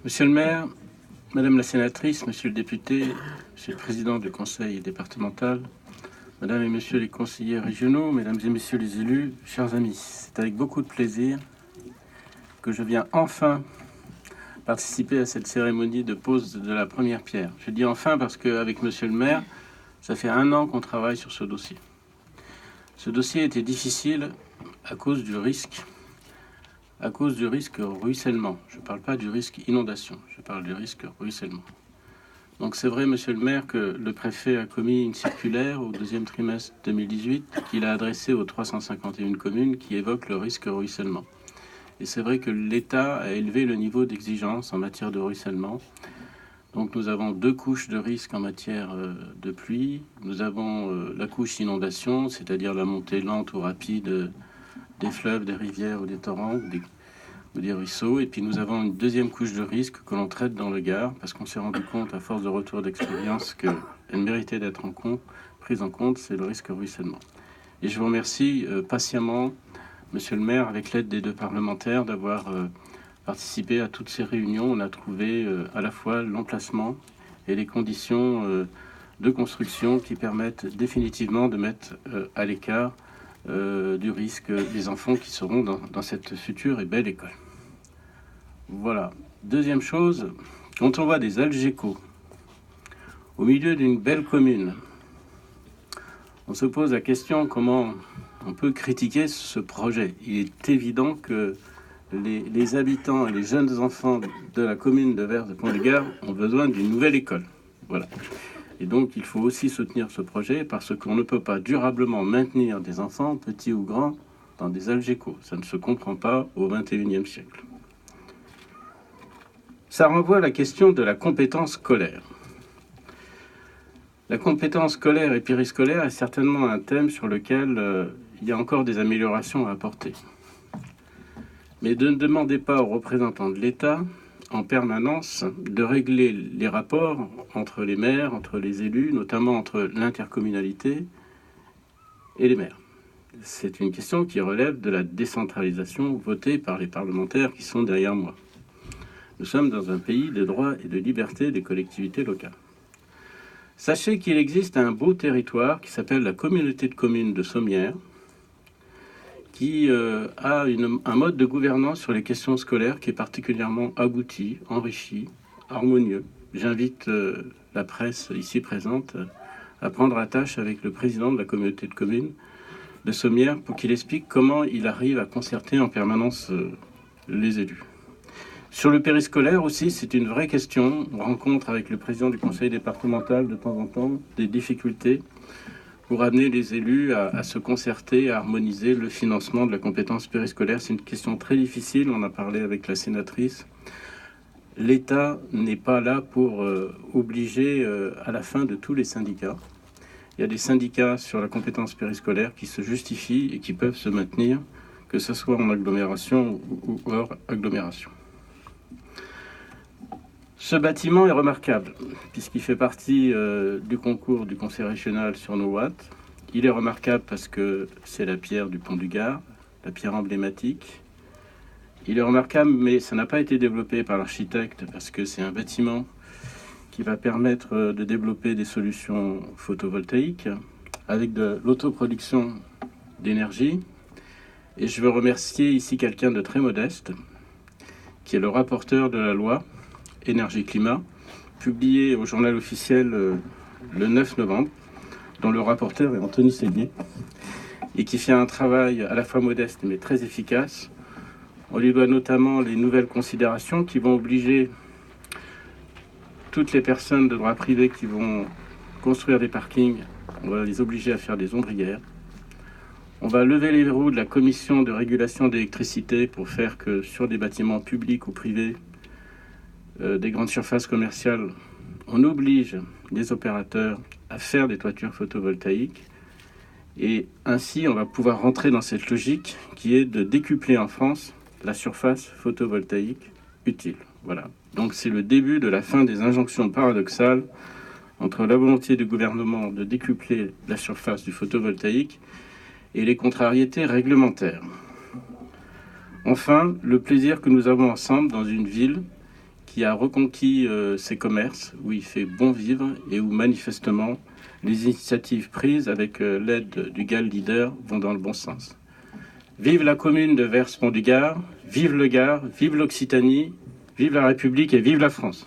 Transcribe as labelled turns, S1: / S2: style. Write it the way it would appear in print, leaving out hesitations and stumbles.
S1: Monsieur le maire, madame la sénatrice, monsieur le député, monsieur le président du conseil départemental, madame et monsieur les conseillers régionaux, mesdames et messieurs les élus, chers amis, c'est avec beaucoup de plaisir que je viens enfin participer à cette cérémonie de pose de la première pierre. Je dis enfin parce qu'avec monsieur le maire, ça fait 1 an qu'on travaille sur ce dossier. Ce dossier était difficile à cause du risque ruissellement. Je ne parle pas du risque inondation, je parle du risque ruissellement. Donc c'est vrai, monsieur le maire, que le préfet a commis une circulaire au 2e trimestre 2018 qu'il a adressée aux 351 communes qui évoquent le risque ruissellement. Et c'est vrai que l'État a élevé le niveau d'exigence en matière de ruissellement. Donc nous avons 2 couches de risque en matière de pluie. Nous avons la couche inondation, c'est-à-dire la montée lente ou rapide des fleuves, des rivières ou des torrents ou des ruisseaux. Et puis nous avons une 2e couche de risque que l'on traite dans le Gard parce qu'on s'est rendu compte à force de retour d'expérience qu'elle méritait d'être prise en compte, c'est le risque ruissellement. Et je vous remercie patiemment, monsieur le maire, avec l'aide des 2 parlementaires, d'avoir participé à toutes ces réunions. On a trouvé à la fois l'emplacement et les conditions de construction qui permettent définitivement de mettre à l'écart du risque des enfants qui seront dans cette future et belle école. Voilà. 2e chose, quand on voit des Algeco au milieu d'une belle commune, on se pose la question comment on peut critiquer ce projet. Il est évident que les habitants et les jeunes enfants de la commune de Vert de Pont-de-Gard ont besoin d'une nouvelle école. Voilà. Et donc, il faut aussi soutenir ce projet parce qu'on ne peut pas durablement maintenir des enfants, petits ou grands, dans des Algeco. Ça ne se comprend pas au XXIe siècle. Ça renvoie à la question de la compétence scolaire. La compétence scolaire et périscolaire est certainement un thème sur lequel il y a encore des améliorations à apporter. Mais ne demandez pas aux représentants de l'État en permanence de régler les rapports entre les maires, entre les élus, notamment entre l'intercommunalité et les maires. C'est une question qui relève de la décentralisation votée par les parlementaires qui sont derrière moi. Nous sommes dans un pays de droit et de liberté des collectivités locales. Sachez qu'il existe un beau territoire qui s'appelle la communauté de communes de Sommières, qui a un mode de gouvernance sur les questions scolaires qui est particulièrement abouti, enrichi, harmonieux. J'invite la presse ici présente à prendre attache avec le président de la communauté de communes de Sommières pour qu'il explique comment il arrive à concerter en permanence les élus. Sur le périscolaire aussi, c'est une vraie question. On rencontre avec le président du conseil départemental de temps en temps des difficultés pour amener les élus à se concerter, à harmoniser le financement de la compétence périscolaire. C'est une question très difficile, on a parlé avec la sénatrice. L'État n'est pas là pour obliger à la fin de tous les syndicats. Il y a des syndicats sur la compétence périscolaire qui se justifient et qui peuvent se maintenir, que ce soit en agglomération ou hors agglomération. Ce bâtiment est remarquable, puisqu'il fait partie du concours du conseil régional sur nos watts. Il est remarquable parce que c'est la pierre du pont du Gard, la pierre emblématique. Il est remarquable, mais ça n'a pas été développé par l'architecte, parce que c'est un bâtiment qui va permettre de développer des solutions photovoltaïques avec de l'autoproduction d'énergie. Et je veux remercier ici quelqu'un de très modeste, qui est le rapporteur de la loi Énergie-Climat, publié au journal officiel le 9 novembre, dont le rapporteur est Anthony Séguier, et qui fait un travail à la fois modeste mais très efficace. On lui doit notamment les nouvelles considérations qui vont obliger toutes les personnes de droit privé qui vont construire des parkings, on va les obliger à faire des ombrières. On va lever les verrous de la commission de régulation d'électricité pour faire que sur des bâtiments publics ou privés, des grandes surfaces commerciales, on oblige les opérateurs à faire des toitures photovoltaïques et ainsi on va pouvoir rentrer dans cette logique qui est de décupler en France la surface photovoltaïque utile. Voilà. Donc c'est le début de la fin des injonctions paradoxales entre la volonté du gouvernement de décupler la surface du photovoltaïque et les contrariétés réglementaires. Enfin, le plaisir que nous avons ensemble dans une ville qui a reconquis ses commerces, où il fait bon vivre et où manifestement les initiatives prises avec l'aide du GAL Leader vont dans le bon sens. Vive la commune de Vers-Pont-du-Gard, vive le Gard, vive l'Occitanie, vive la République et vive la France.